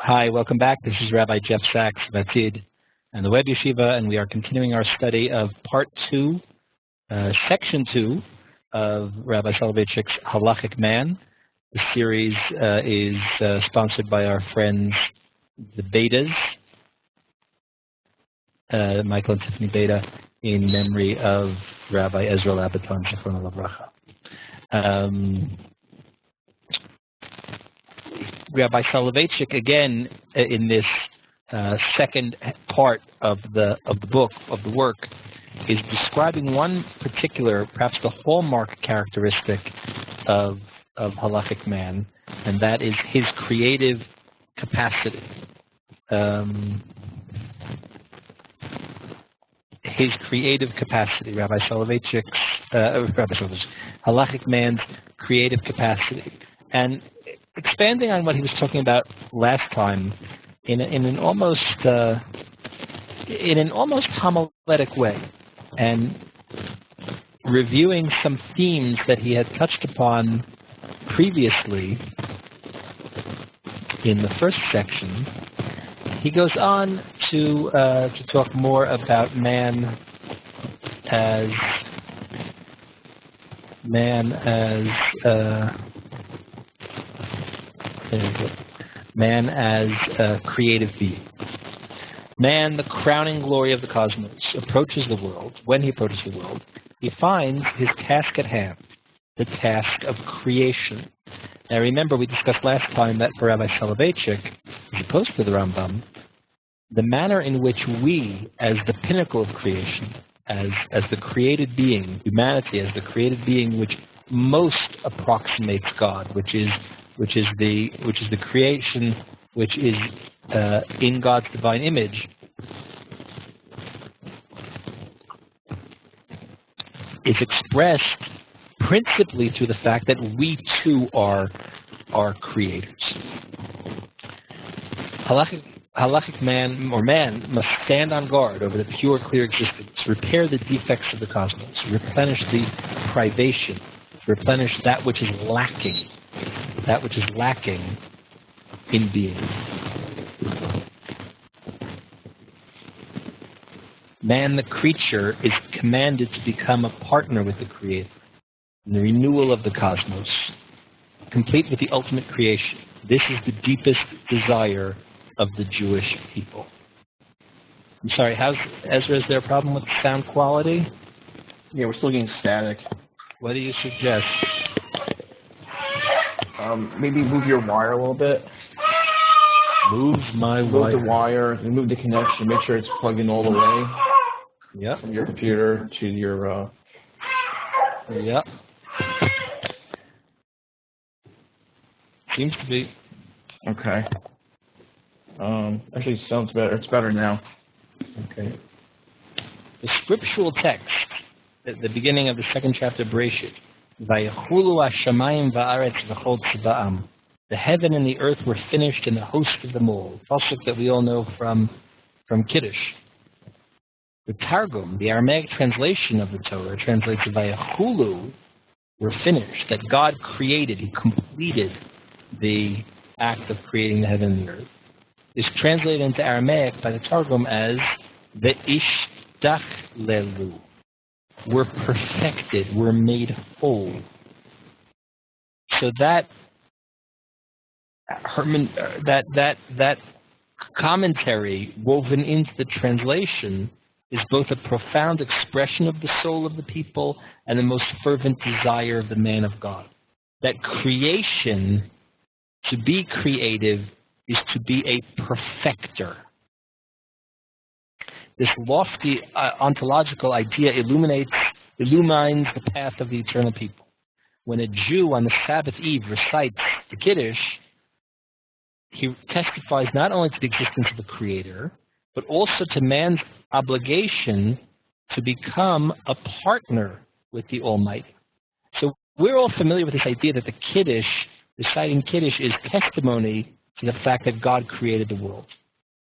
Hi, welcome back. This is Rabbi Jeff Sachs of Atid and the Web Yeshiva, and we are continuing our study of Part 2, Section 2 of Rabbi Soloveitchik's Halakhic Man. The series is sponsored by our friends, the Betas, Michael and Tiffany Beta, in memory of Rabbi Ezra Labaton, Zichrono Livracha. Rabbi Soloveitchik, again, in this second part of the book, of the work, is describing one particular, perhaps the hallmark characteristic of Halakhic Man, and that is his creative capacity. His creative capacity, Rabbi Soloveitchik's, Halakhic Man's creative capacity. And expanding on what he was talking about last time, in an almost homiletic way, and reviewing some themes that he had touched upon previously in the first section, he goes on to talk more about man as a creative being. Man, the crowning glory of the cosmos, approaches the world. When he approaches the world, he finds his task at hand, the task of creation. Now remember, we discussed last time that for Rabbi Soloveitchik, as opposed to the Rambam, the manner in which we, as the pinnacle of creation, as the created being, humanity as the created being which most approximates God, which is the creation which is in God's divine image, is expressed principally through the fact that we too are creators. Halakhic man, or man, must stand on guard over the pure, clear existence, repair the defects of the cosmos, replenish the privation, replenish that which is lacking in being. Man, the creature, is commanded to become a partner with the Creator in the renewal of the cosmos, complete with the ultimate creation. This is the deepest desire of the Jewish people. I'm sorry, how's Ezra? Is there a problem with the sound quality? Yeah, we're still getting static. What do you suggest? Maybe move your wire a little bit. Move my wire. Move the wire, remove the connection, make sure it's plugged in all the way. Yep. From your computer to your... Yep. Seems to be. Okay. Actually, it sounds better. It's better now. Okay. The scriptural text at the beginning of the second chapter of Bereshit, Vayechulu hashamayim va'aretz v'chol tziba'am. The heaven and the earth were finished, and the host of them all. Pasuk that we all know from Kiddush. The Targum, the Aramaic translation of the Torah, translates Vayechulu, were finished. That God created, He completed the act of creating the heaven and the earth. Is translated into Aramaic by the Targum as Ve'ishtachlelu. We're perfected, we're made whole. So that commentary woven into the translation is both a profound expression of the soul of the people and the most fervent desire of the man of God. That creation, to be creative, is to be a perfecter. This lofty ontological idea illumines the path of the eternal people. When a Jew on the Sabbath eve recites the Kiddush, he testifies not only to the existence of the Creator, but also to man's obligation to become a partner with the Almighty. So we're all familiar with this idea that the Kiddush, reciting Kiddush, is testimony to the fact that God created the world,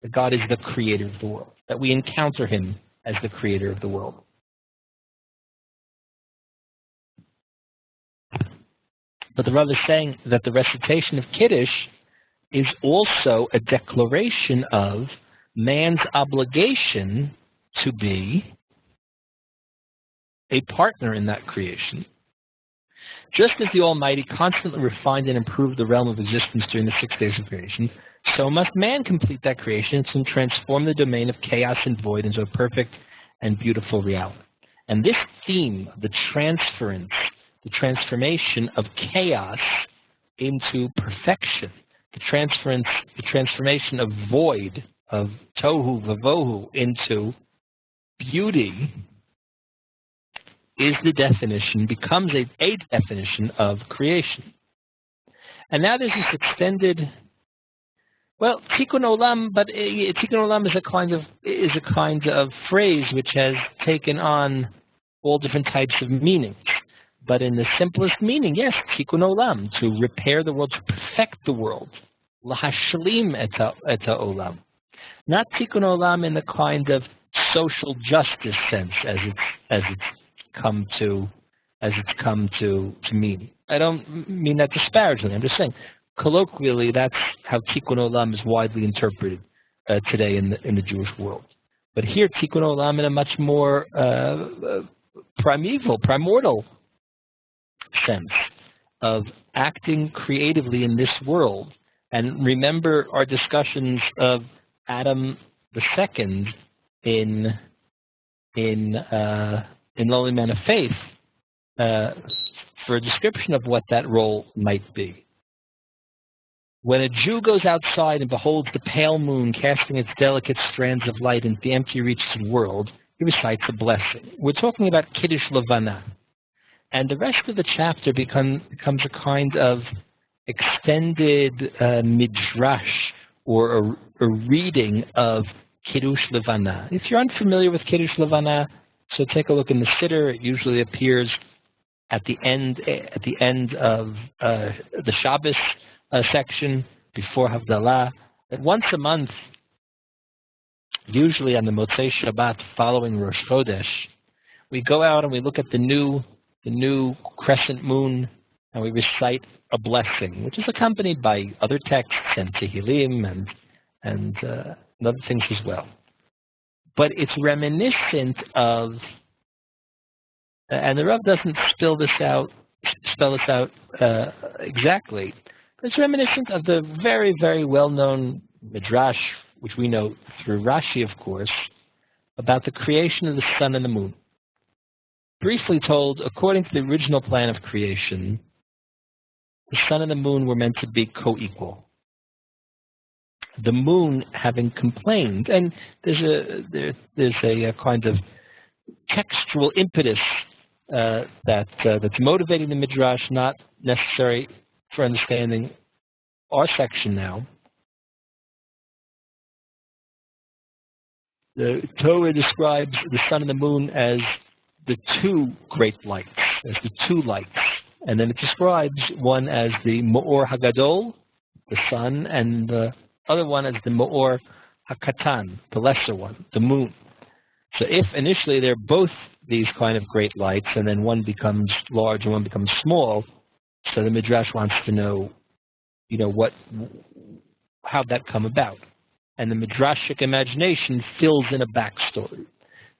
that God is the creator of the world, that we encounter Him as the creator of the world. But the Rav is saying that the recitation of Kiddush is also a declaration of man's obligation to be a partner in that creation. Just as the Almighty constantly refined and improved the realm of existence during the 6 days of creation, so must man complete that creation and transform the domain of chaos and void into a perfect and beautiful reality. And this theme, the transformation of chaos into perfection, the transformation of void, of tohu vavohu, into beauty, is the definition, becomes a definition of creation. And now there's this extended, well, tikkun olam, but tikkun olam is a kind of phrase which has taken on all different types of meanings. But in the simplest meaning, yes, tikkun olam, to repair the world, to perfect the world, lahashlim et ha'olam. Not tikkun olam in the kind of social justice sense as it's come to mean. I don't mean that disparagingly. I'm just saying, colloquially, that's how tikkun olam is widely interpreted today in the Jewish world. But here, tikkun olam in a much more primordial sense of acting creatively in this world. And remember our discussions of Adam II in Lowly Man of Faith for a description of what that role might be. When a Jew goes outside and beholds the pale moon casting its delicate strands of light into the empty reaches of the world, he recites a blessing. We're talking about Kiddush Levana. And the rest of the chapter becomes a kind of extended midrash, or a reading of Kiddush Levana. If you're unfamiliar with Kiddush Levana, so take a look in the Siddur. It usually appears at the end of the Shabbos section before Havdalah. And once a month, usually on the Motzei Shabbat following Rosh Chodesh, we go out and we look at the new crescent moon, and we recite a blessing, which is accompanied by other texts and Tehillim and other things as well. But it's reminiscent of, and the Rav doesn't spell this out exactly, but it's reminiscent of the very, very well-known midrash, which we know through Rashi, of course, about the creation of the sun and the moon. Briefly told, according to the original plan of creation, the sun and the moon were meant to be co-equal. The moon having complained, and there's a kind of textual impetus that's motivating the midrash, not necessary for understanding our section now. The Torah describes the sun and the moon as the two great lights, as the two lights. And then it describes one as the Ma'or Hagadol, the sun, and the other one as the Ma'or HaKatan, the lesser one, the moon. So if initially they're both these kind of great lights, and then one becomes large and one becomes small, so the Midrash wants to know, how'd that come about? And the Midrashic imagination fills in a backstory.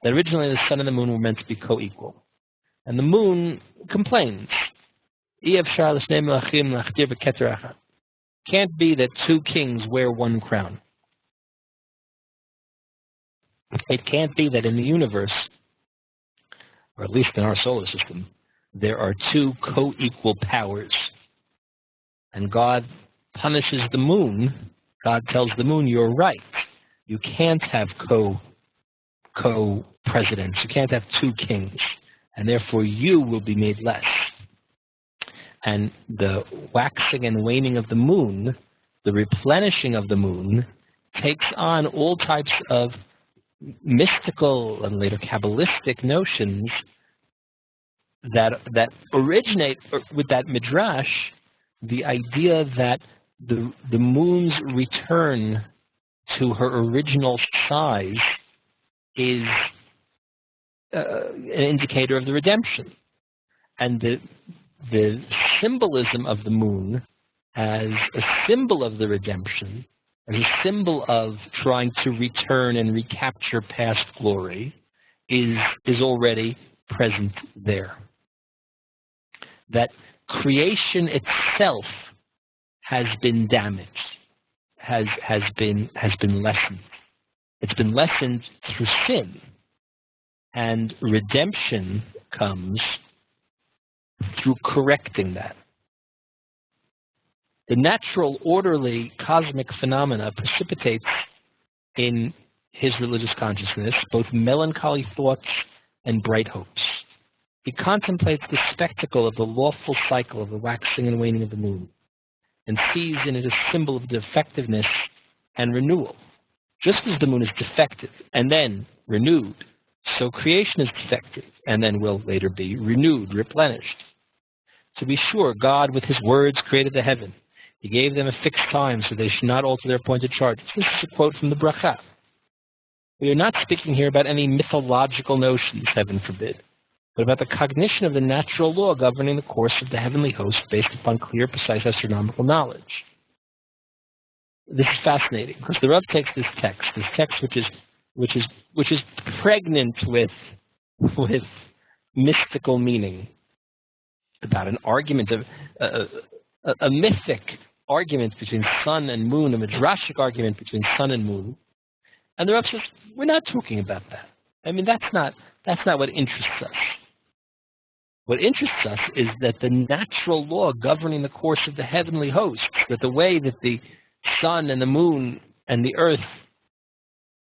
That originally the sun and the moon were meant to be co-equal. And the moon complains. Can't be that two kings wear one crown. It can't be that in the universe, or at least in our solar system, there are two co-equal powers. And God punishes the moon. God tells the moon, you're right. You can't have co-presidents. You can't have two kings. And therefore you will be made less. And the waxing and waning of the moon, the replenishing of the moon, takes on all types of mystical and later Kabbalistic notions that originate with that midrash, the idea that the moon's return to her original size is an indicator of the redemption. And the symbolism of the moon as a symbol of the redemption, as a symbol of trying to return and recapture past glory, is already present there. That creation itself has been damaged, has been lessened. It's been lessened through sin, and redemption comes through correcting that. The natural, orderly, cosmic phenomena precipitates in his religious consciousness both melancholy thoughts and bright hopes. He contemplates the spectacle of the lawful cycle of the waxing and waning of the moon, and sees in it a symbol of defectiveness and renewal. Just as the moon is defective and then renewed, so creation is defective and then will later be renewed, replenished. To be sure, God with his words created the heaven. He gave them a fixed time so they should not alter their appointed charges. This is a quote from the Bracha. We are not speaking here about any mythological notions, heaven forbid, but about the cognition of the natural law governing the course of the heavenly host based upon clear, precise astronomical knowledge. This is fascinating because the Rav takes this text which is pregnant with mystical meaning, about an argument of a mythic argument between sun and moon, a midrashic argument between sun and moon, and the Rav says we're not talking about that. I mean, that's not what interests us. What interests us is that the natural law governing the course of the heavenly hosts, that the way that the sun and the moon and the earth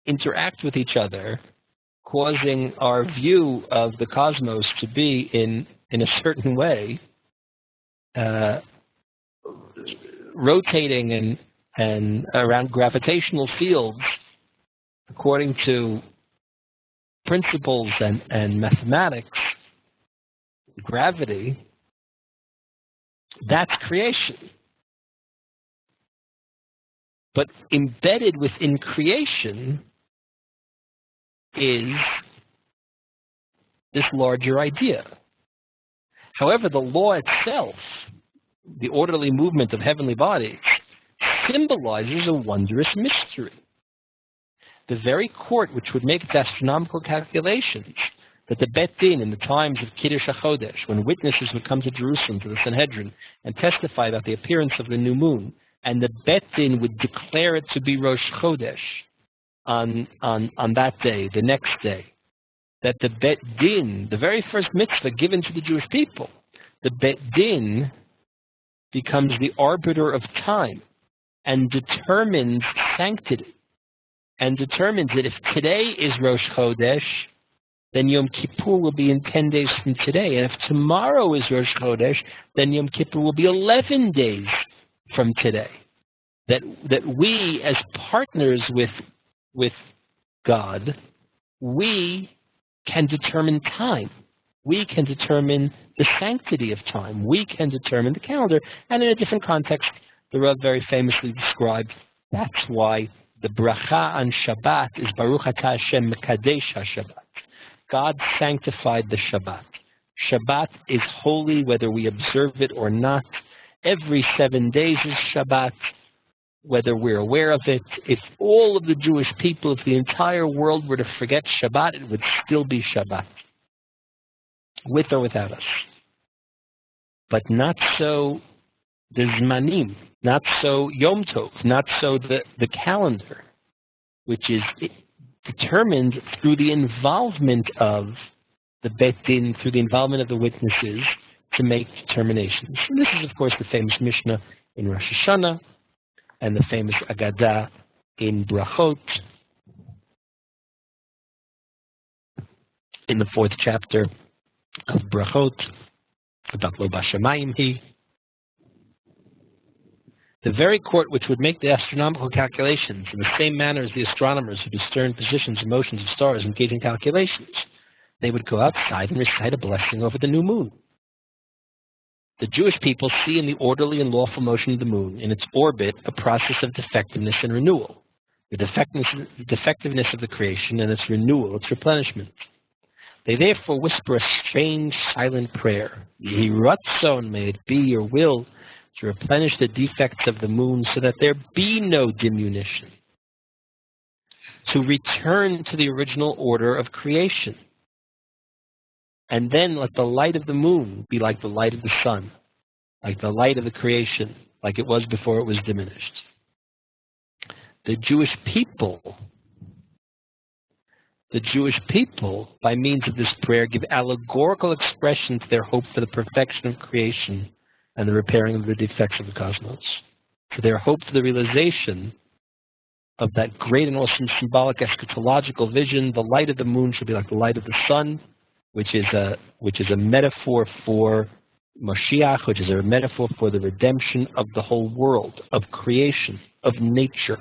interact with each other, causing our view of the cosmos to be in a certain way, rotating and around gravitational fields according to principles and mathematics, gravity, that's creation. But embedded within creation is this larger idea. However, the law itself, the orderly movement of heavenly bodies, symbolizes a wondrous mystery. The very court which would make its astronomical calculations, that the Bet Din in the times of Kiddush HaChodesh, when witnesses would come to Jerusalem, to the Sanhedrin, and testify about the appearance of the new moon, and the Bet Din would declare it to be Rosh Chodesh on that day, the next day, that the Bet Din, the very first mitzvah given to the Jewish people, the Bet Din becomes the arbiter of time and determines sanctity, and determines that if today is Rosh Chodesh, then Yom Kippur will be in 10 days from today. And if tomorrow is Rosh Chodesh, then Yom Kippur will be 11 days from today. That we, as partners with God, we can determine time. We can determine the sanctity of time. We can determine the calendar. And in a different context, the Rav very famously described that's why the bracha on Shabbat is Baruch Atah Hashem Mekadesh HaShabbat. God sanctified the Shabbat. Shabbat is holy whether we observe it or not. Every 7 days is Shabbat, whether we're aware of it. If all of the Jewish people, if the entire world were to forget Shabbat, it would still be Shabbat, with or without us. But not so the Zmanim, not so Yom Tov, not so the calendar, which is determined through the involvement of the Bet Din, through the involvement of the witnesses to make determinations. And this is, of course, the famous Mishnah in Rosh Hashanah and the famous Agadah in Brachot, in the 4th chapter of Brachot, about Lo Bashamayim Hi. The very court which would make the astronomical calculations in the same manner as the astronomers who discern positions and motions of stars engage in calculations, they would go outside and recite a blessing over the new moon. The Jewish people see in the orderly and lawful motion of the moon, in its orbit, a process of defectiveness and renewal. The defectiveness of the creation and its renewal, its replenishment. They therefore whisper a strange, silent prayer. Yehi Ratzon, may it be your will, to replenish the defects of the moon so that there be no diminution, to return to the original order of creation. And then let the light of the moon be like the light of the sun, like the light of the creation, like it was before it was diminished. The Jewish people, by means of this prayer, give allegorical expression to their hope for the perfection of creation and the repairing of the defects of the cosmos. To their hope for the realization of that great and awesome symbolic eschatological vision, the light of the moon should be like the light of the sun, which is a metaphor for Mashiach, which is a metaphor for the redemption of the whole world, of creation, of nature.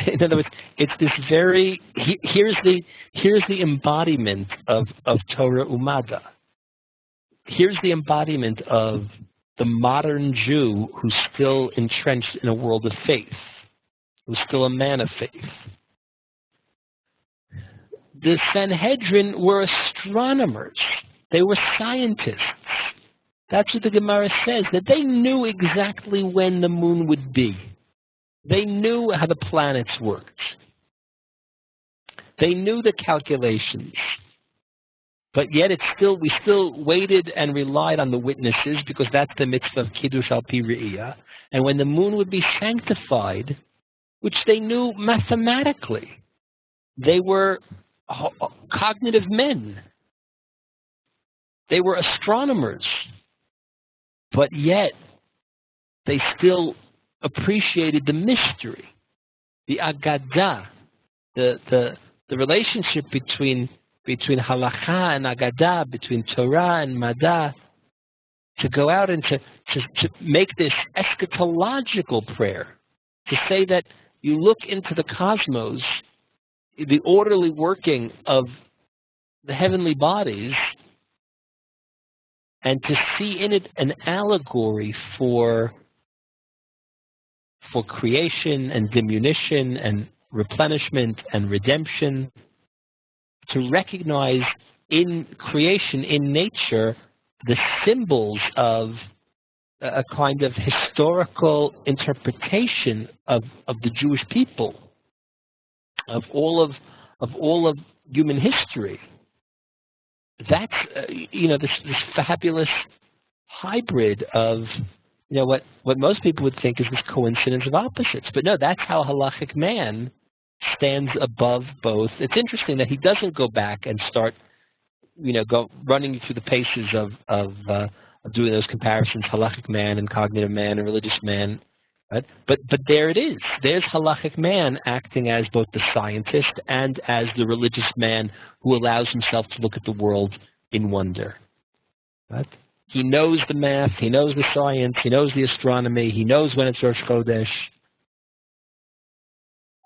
In other words, it's this very, here's the embodiment of Torah Umada. Here's the embodiment of the modern Jew who's still entrenched in a world of faith, who's still a man of faith. The Sanhedrin were astronomers. They were scientists. That's what the Gemara says, that they knew exactly when the moon would be. They knew how the planets worked. They knew the calculations. But yet we still waited and relied on the witnesses, because that's the mitzvah of Kiddush al Pi Re'iyah. And when the moon would be sanctified, which they knew mathematically, they were cognitive men. They were astronomers. But yet, they still appreciated the mystery, the Agadah, the relationship between Halakhah and Agadah, between Torah and Madah, to go out and to make this eschatological prayer, to say that you look into the cosmos, the orderly working of the heavenly bodies, and to see in it an allegory for creation and diminution and replenishment and redemption, to recognize in creation, in nature, the symbols of a kind of historical interpretation of the Jewish people, of all of human history. That's this fabulous hybrid of what most people would think is this coincidence of opposites. But no, that's how Halakhic Man stands above both. It's interesting that he doesn't go back and start, go running through the paces of doing those comparisons, Halakhic Man and cognitive man and religious man. Right? But there it is. There's Halakhic Man acting as both the scientist and as the religious man who allows himself to look at the world in wonder. Right? He knows the math, he knows the science, he knows the astronomy, he knows when it's Rosh Chodesh.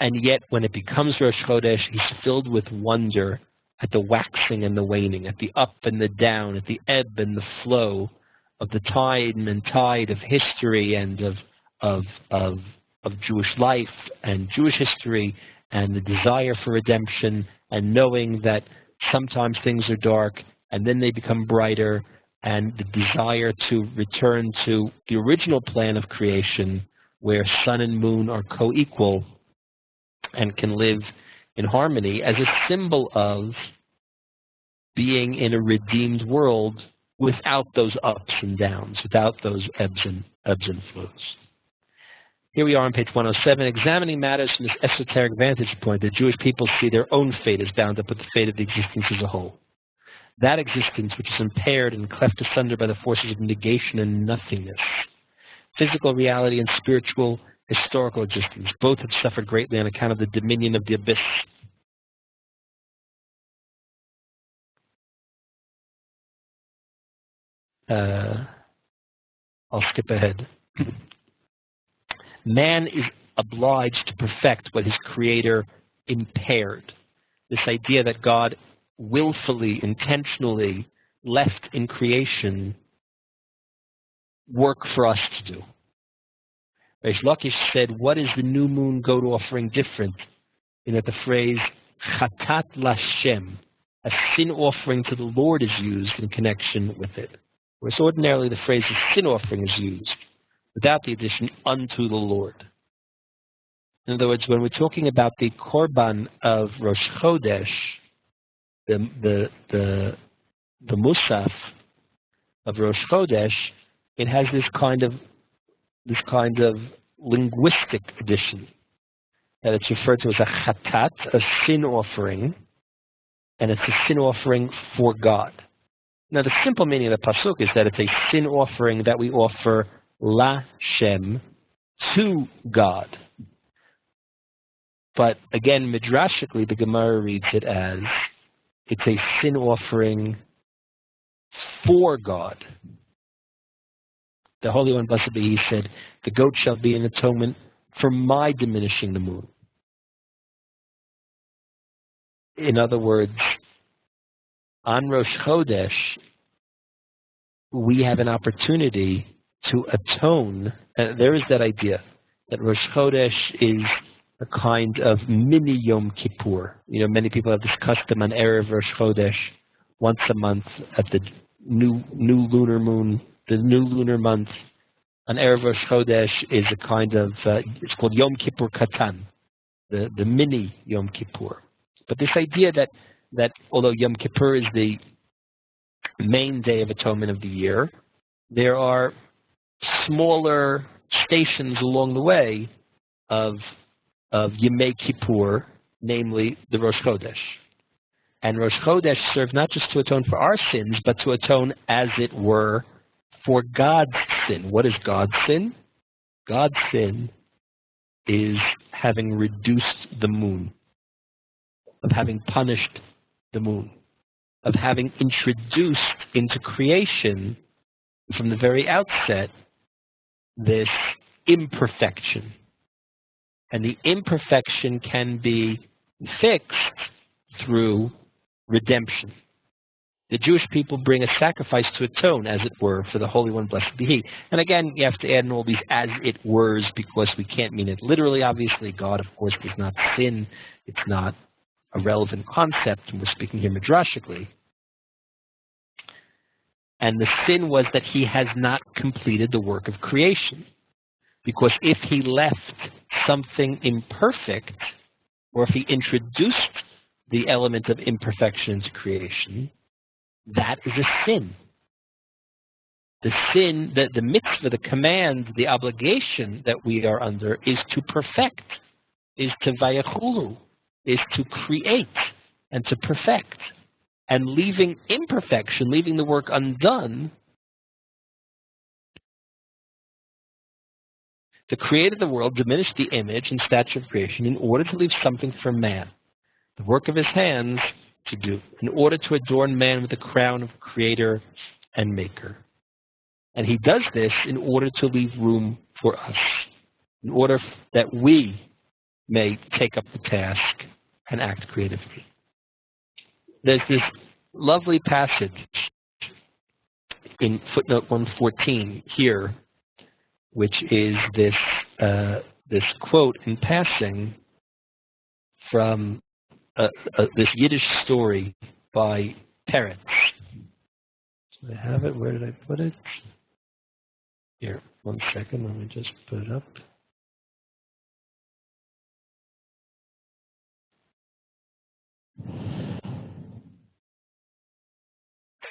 And yet, when it becomes Rosh Chodesh, he's filled with wonder at the waxing and the waning, at the up and the down, at the ebb and the flow of the tide and tide of history and of Jewish life and Jewish history, and the desire for redemption, and knowing that sometimes things are dark and then they become brighter, and the desire to return to the original plan of creation where sun and moon are co-equal and can live in harmony, as a symbol of being in a redeemed world without those ups and downs, without those ebbs and flows. Here we are on page 107, examining matters from this esoteric vantage point. The Jewish people see their own fate as bound up with the fate of the existence as a whole. That existence which is impaired and cleft asunder by the forces of negation and nothingness. Physical reality and spiritual historical existence. Both have suffered greatly on account of the dominion of the abyss. I'll skip ahead. Man is obliged to perfect what his Creator impaired. This idea that God willfully, intentionally left in creation work for us to do. Reish Lakish said, what is the new moon goat offering different? In that the phrase, Chatat Lashem, a sin offering to the Lord, is used in connection with it. whereas ordinarily the phrase sin offering is used without the addition unto the Lord. In other words, when we're talking about the korban of Rosh Chodesh, the musaf of Rosh Chodesh, it has this kind of linguistic addition, that it's referred to as a chatat, a sin offering, and it's a sin offering for God. Now, the simple meaning of the pasuk is that it's a sin offering that we offer Lashem, to God. But again, midrashically, the Gemara reads it as it's a sin offering for God. The Holy One, blessed be He, said, "The goat shall be an atonement for my diminishing the moon." In other words, on Rosh Chodesh, we have an opportunity to atone. There is that idea that Rosh Chodesh is a kind of mini Yom Kippur. You know, many people have this custom on Erev Rosh Chodesh, once a month at the new lunar moon, the new lunar month. On Erev Rosh Chodesh is a kind of, it's called Yom Kippur Katan, the mini Yom Kippur. But this idea that although Yom Kippur is the main day of atonement of the year, there are smaller stations along the way of Yemei Kippur, namely the Rosh Chodesh. And Rosh Chodesh served not just to atone for our sins, but to atone, as it were, for God's sin. What is God's sin? God's sin is having reduced the moon, of having punished the moon, of having introduced into creation from the very outset this imperfection. And the imperfection can be fixed through redemption. The Jewish people bring a sacrifice to atone, as it were, for the Holy One, blessed be He. And again, you have to add in all these as it were's, because we can't mean it literally, obviously. God, of course, does not sin. It's not a relevant concept, and we're speaking here midrashically. And the sin was that He has not completed the work of creation. Because if He left something imperfect, or if He introduced the element of imperfection into creation, that is a sin. The sin, the mitzvah, the command, the obligation that we are under is to perfect, is to vayachulu, is to create and to perfect. And leaving imperfection, leaving the work undone, the creator of the world diminished the image and stature of creation in order to leave something for man, the work of his hands to do, in order to adorn man with the crown of creator and maker. And He does this in order to leave room for us, in order that we may take up the task and act creatively. There's this lovely passage in footnote 114 here, which is this quote in passing from this Yiddish story by Peretz. So I have it. Where did I put it? Here, one second. Let me just put it up.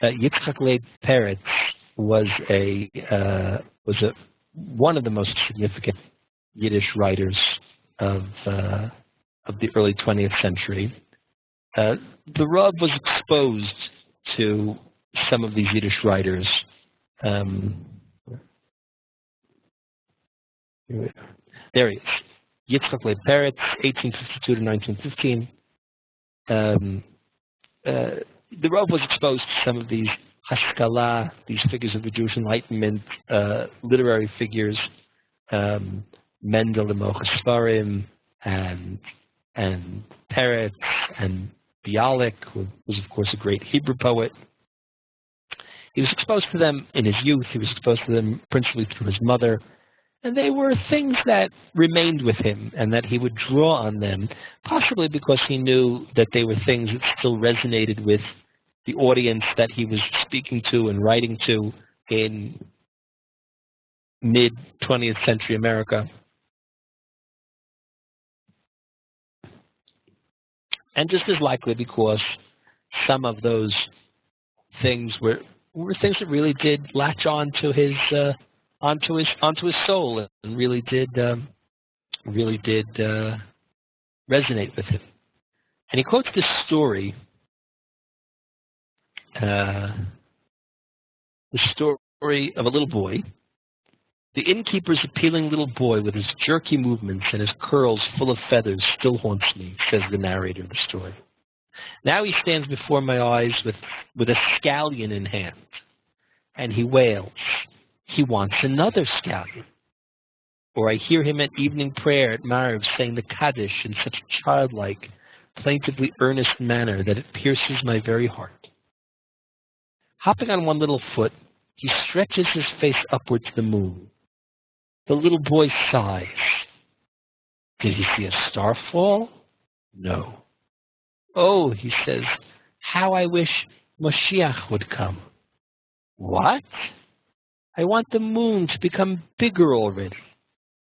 Yitzchak Leib Peretz was one of the most significant Yiddish writers of the early 20th century. The Rav was exposed to some of these Yiddish writers. There he is. Yitzchak Leib Peretz, 1852 to 1915. The Rav was exposed to some of these Haskalah, these figures of the Jewish Enlightenment, literary figures, Mendel and Mocha Sfarim, and Peretz, and Bialik, who was, of course, a great Hebrew poet. He was exposed to them in his youth. He was exposed to them principally through his mother. And they were things that remained with him and that he would draw on them, possibly because he knew that they were things that still resonated with the audience that he was speaking to and writing to in mid-20th century America. And just as likely because some of those things were things that really did latch on to his onto his soul and really did resonate with him. And he quotes this story, the story of a little boy. The innkeeper's appealing little boy with his jerky movements and his curls full of feathers still haunts me, says the narrator of the story. Now he stands before my eyes with a scallion in hand, and he wails. He wants another scallion. Or I hear him at evening prayer at Mariv saying the Kaddish in such a childlike, plaintively earnest manner that it pierces my very heart. Hopping on one little foot, he stretches his face upward to the moon. The little boy sighs. Did he see a star fall? No. Oh, he says, how I wish Moshiach would come. What? I want the moon to become bigger already.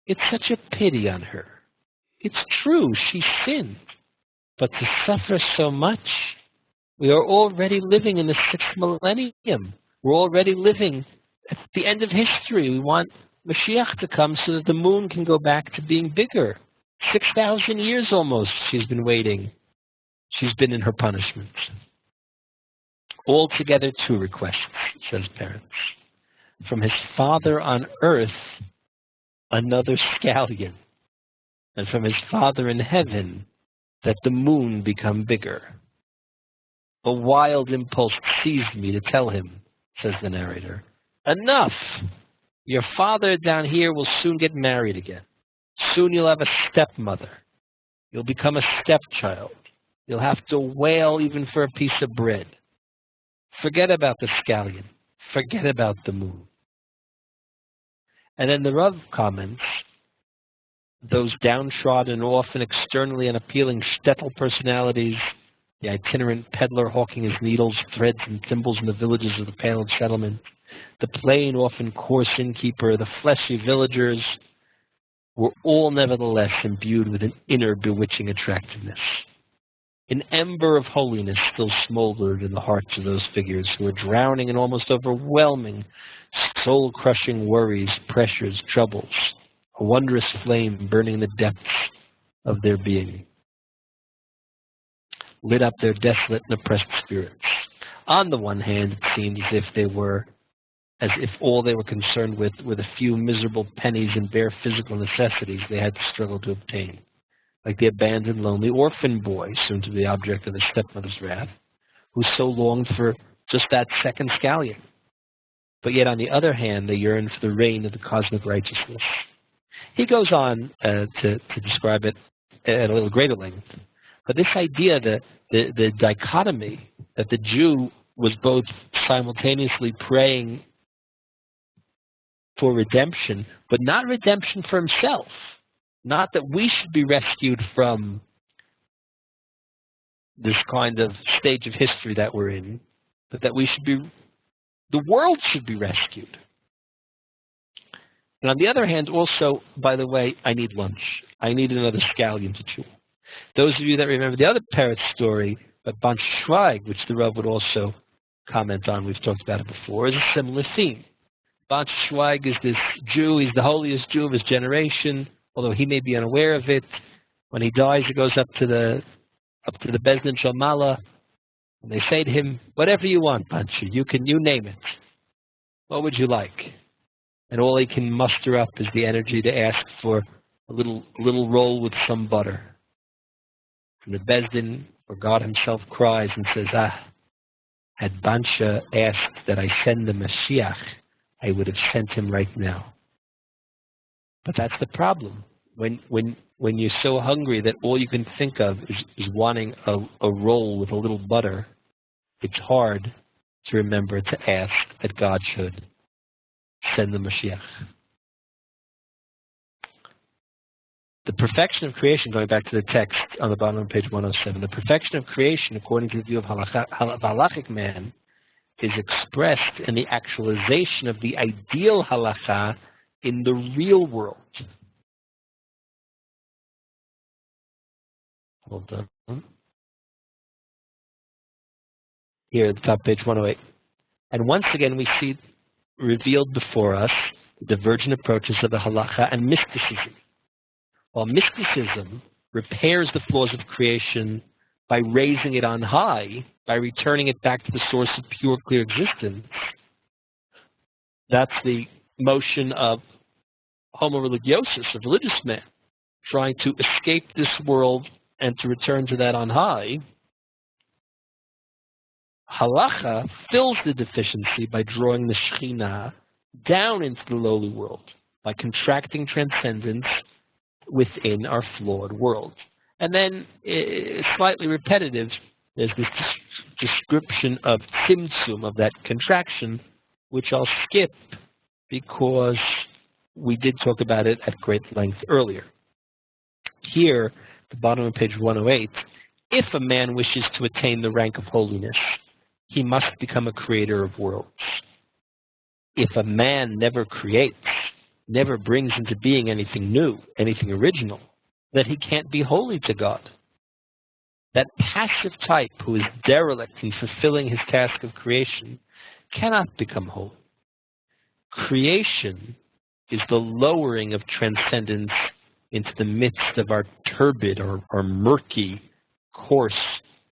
It's such a pity on her. It's true, she sinned. But to suffer so much, we are already living in the 6th millennium. We're already living at the end of history. We want Mashiach to come so that the moon can go back to being bigger. 6,000 years almost she's been waiting. She's been in her punishment. Altogether 2 requests, says parents. From his father on earth, another scallion. And from his father in heaven, that the moon become bigger. A wild impulse seized me to tell him, says the narrator, enough! Your father down here will soon get married again. Soon you'll have a stepmother. You'll become a stepchild. You'll have to wail even for a piece of bread. Forget about the scallion. Forget about the moon. And then the Rav comments, those downtrodden, often externally unappealing shtetl personalities, the itinerant peddler hawking his needles, threads, and thimbles in the villages of the paneled settlement, the plain, often coarse innkeeper, the fleshy villagers, were all nevertheless imbued with an inner bewitching attractiveness. An ember of holiness still smoldered in the hearts of those figures who were drowning in almost overwhelming, soul-crushing worries, pressures, troubles, a wondrous flame burning in the depths of their being, lit up their desolate and oppressed spirits. On the one hand, it seemed as if all they were concerned with were the few miserable pennies and bare physical necessities they had to struggle to obtain, like the abandoned, lonely orphan boy, soon to be the object of his stepmother's wrath, who so longed for just that second scallion. But yet, on the other hand, they yearned for the reign of the cosmic righteousness. He goes on to describe it at a little greater length. But this idea, the dichotomy, that the Jew was both simultaneously praying for redemption, but not redemption for himself. Not that we should be rescued from this kind of stage of history that we're in, but that the world should be rescued. And on the other hand, also, by the way, I need lunch. I need another scallion to chew. Those of you that remember the other parrot story, but Ban Schweig, which the Rav would also comment on, we've talked about it before, is a similar theme. Ban Schweig is this Jew, he's the holiest Jew of his generation, although he may be unaware of it. When he dies, he goes up to the Bezdin Shalmala, and they say to him, whatever you want, Banshi, you name it. What would you like? And all he can muster up is the energy to ask for a little roll with some butter. And the Bezdin, or God himself, cries and says, had Bansha asked that I send the Mashiach, I would have sent him right now. But that's the problem. When you're so hungry that all you can think of is wanting a roll with a little butter, it's hard to remember to ask that God should send the Mashiach. The perfection of creation, going back to the text on the bottom of page 107, the perfection of creation, according to the view of Halakhic Man, is expressed in the actualization of the ideal halakha in the real world. Hold on. Here at the top, page 108. And once again, we see revealed before us the divergent approaches of the halakha and mysticism. While mysticism repairs the flaws of creation by raising it on high, by returning it back to the source of pure, clear existence, that's the motion of homo religiosus, of religious man, trying to escape this world and to return to that on high. Halakhah fills the deficiency by drawing the Shekhinah down into the lowly world, by contracting transcendence within our flawed world. And then, slightly repetitive, there's this description of tzimtzum, of that contraction, which I'll skip because we did talk about it at great length earlier. Here, at the bottom of page 108, if a man wishes to attain the rank of holiness, he must become a creator of worlds. If a man never creates, never brings into being anything new, anything original, then he can't be holy to God. That passive type who is derelict in fulfilling his task of creation cannot become holy. Creation is the lowering of transcendence into the midst of our turbid or murky, coarse,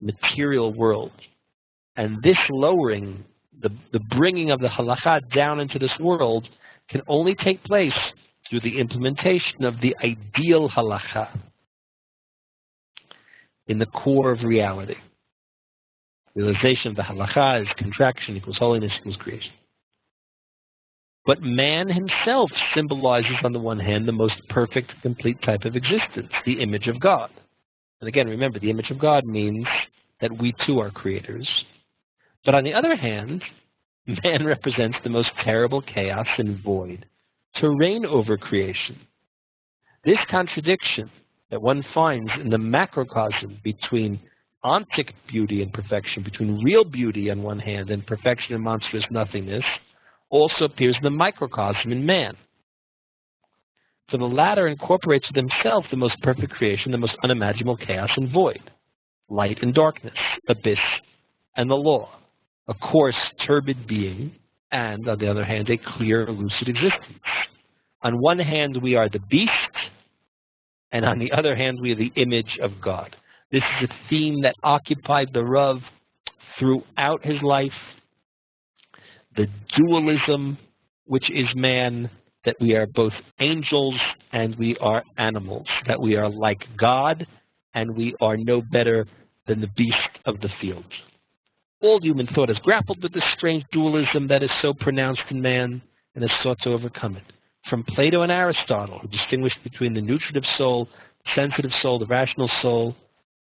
material world. And this lowering, the bringing of the halakha down into this world, can only take place through the implementation of the ideal halakha in the core of reality. Realization of the halakha is contraction equals holiness equals creation. But man himself symbolizes, on the one hand, the most perfect, complete type of existence, the image of God. And again, remember, the image of God means that we too are creators. But on the other hand, man represents the most terrible chaos and void to reign over creation. This contradiction that one finds in the macrocosm between ontic beauty and perfection, between real beauty on one hand and perfection and monstrous nothingness, also appears in the microcosm in man. For the latter incorporates within himself the most perfect creation, the most unimaginable chaos and void, light and darkness, abyss and the law, a coarse, turbid being, and, on the other hand, a clear, lucid existence. On one hand, we are the beast, and on the other hand, we are the image of God. This is a theme that occupied the Rav throughout his life, the dualism, which is man, that we are both angels and we are animals, that we are like God and we are no better than the beast of the field. All human thought has grappled with this strange dualism that is so pronounced in man and has sought to overcome it. From Plato and Aristotle, who distinguished between the nutritive soul, the sensitive soul, the rational soul.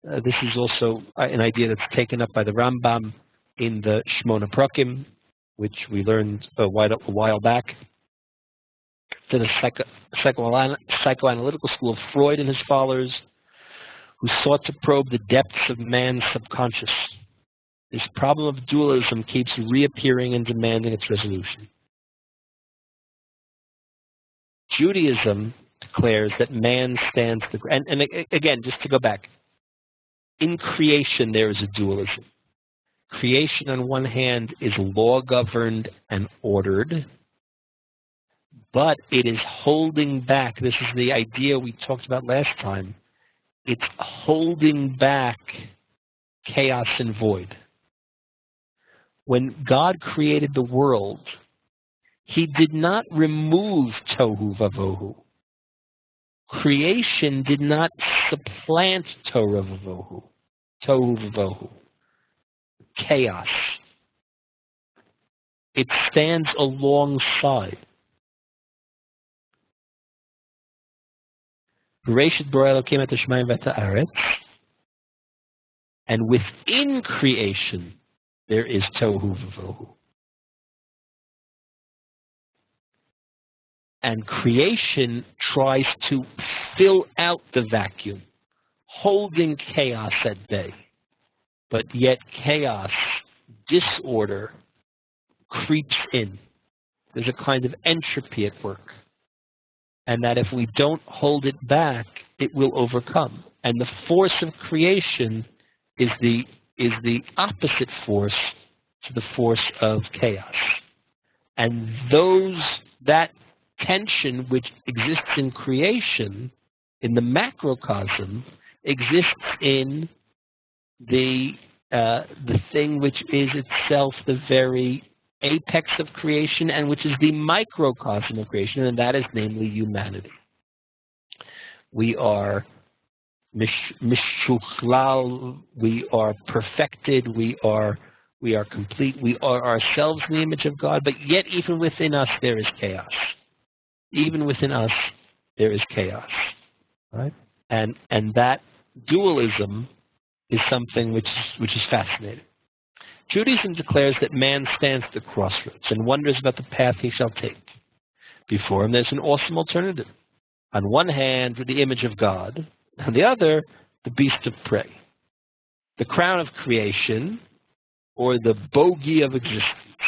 This is also an idea that's taken up by the Rambam in the Shmona Prakim, which we learned a while back, to the psychoanalytical school of Freud and his followers, who sought to probe the depths of man's subconscious. This problem of dualism keeps reappearing and demanding its resolution. Judaism declares that man stands the ground. And again, just to go back, in creation there is a dualism. Creation on one hand is law-governed and ordered, but it is holding back. This is the idea we talked about last time. It's holding back chaos and void. When God created the world, he did not remove tohu vavohu. Creation did not supplant tohu vavohu. Chaos. It stands alongside. Bereshit bara Elokim et hashamayim v'et haaretz. And within creation, there is tohu vavohu. And creation tries to fill out the vacuum, holding chaos at bay. But yet chaos, disorder, creeps in. There's a kind of entropy at work. And that if we don't hold it back, it will overcome. And the force of creation is the opposite force to the force of chaos. And that tension which exists in creation, in the macrocosm, exists in the thing which is itself the very apex of creation and which is the microcosm of creation, and that is namely humanity. We are mishuchlal, we are perfected, we are complete, we are ourselves in the image of God, but yet even within us there is chaos. Even within us there is chaos. Right? And that dualism is something which is fascinating. Judaism declares that man stands at the crossroads and wonders about the path he shall take. Before him there's an awesome alternative. On one hand, the image of God, on the other, the beast of prey. The crown of creation, or the bogey of existence.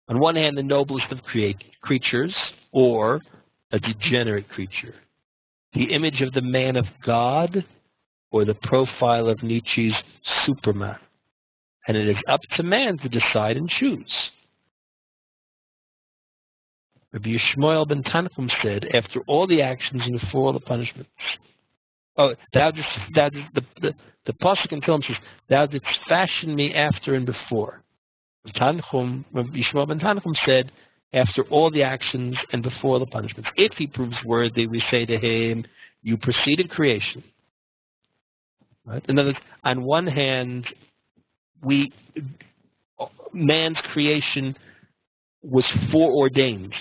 On one hand, the noblest of creatures, or a degenerate creature. The image of the man of God, or the profile of Nietzsche's Superman. And it is up to man to decide and choose. Rabbi Yishmael ben Tanchum said, after all the actions and before all the punishments. The Pasuk in Tehillim says, thou didst fashion me after and before. Rabbi Yishmael ben Tanchum said, after all the actions and before the punishments. If he proves worthy, we say to him, you preceded creation. Right? In other words, on one hand, man's creation was foreordained.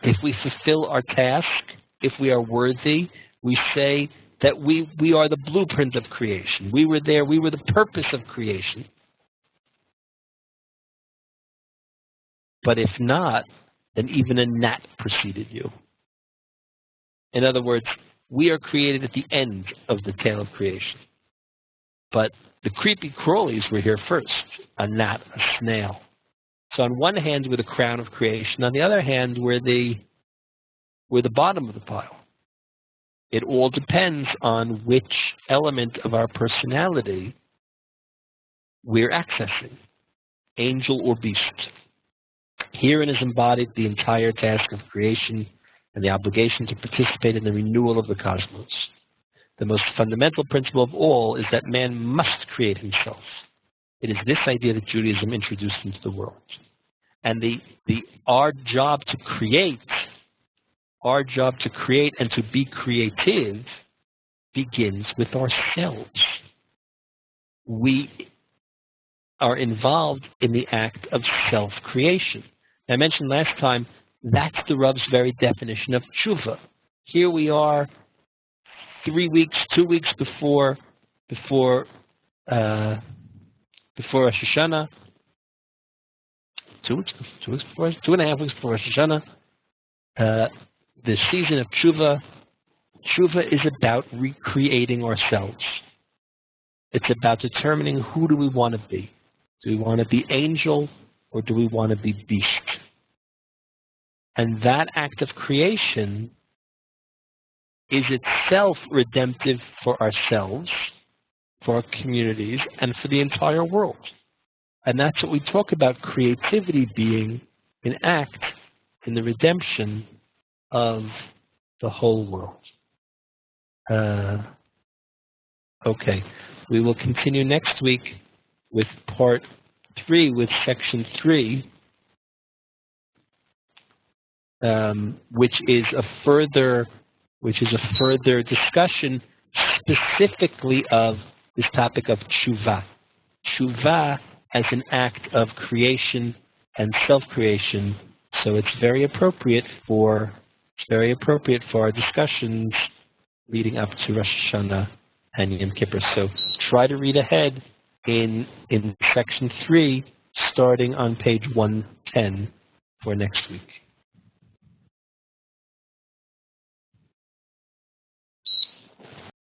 If we fulfill our task, if we are worthy, we say that we are the blueprint of creation. We were there, we were the purpose of creation. But if not, then even a gnat preceded you. In other words, we are created at the end of the tale of creation. But the creepy crawlies were here first, a gnat, a snail. So on one hand, we're the crown of creation. On the other hand, we're the bottom of the pile. It all depends on which element of our personality we're accessing, angel or beast. Herein is embodied the entire task of creation and the obligation to participate in the renewal of the cosmos. The most fundamental principle of all is that man must create himself. It is this idea that Judaism introduced into the world. And our job to create and to be creative begins with ourselves. We are involved in the act of self-creation. I mentioned last time, that's the Rav's very definition of tshuva. Here we are 2 weeks before Rosh Hashanah, 2.5 weeks before Rosh Hashanah, the season of tshuva. Tshuva is about recreating ourselves. It's about determining who do we want to be. Do we want to be angel or do we want to be beast? And that act of creation is itself redemptive for ourselves, for our communities, and for the entire world. And that's what we talk about creativity being an act in the redemption of the whole world. Okay, we will continue next week with part 3, with section 3, which is a further discussion specifically of this topic of tshuva. Tshuva as an act of creation and self-creation. So it's very appropriate for our discussions leading up to Rosh Hashanah and Yom Kippur. So try to read ahead in section 3, starting on page 110 for next week.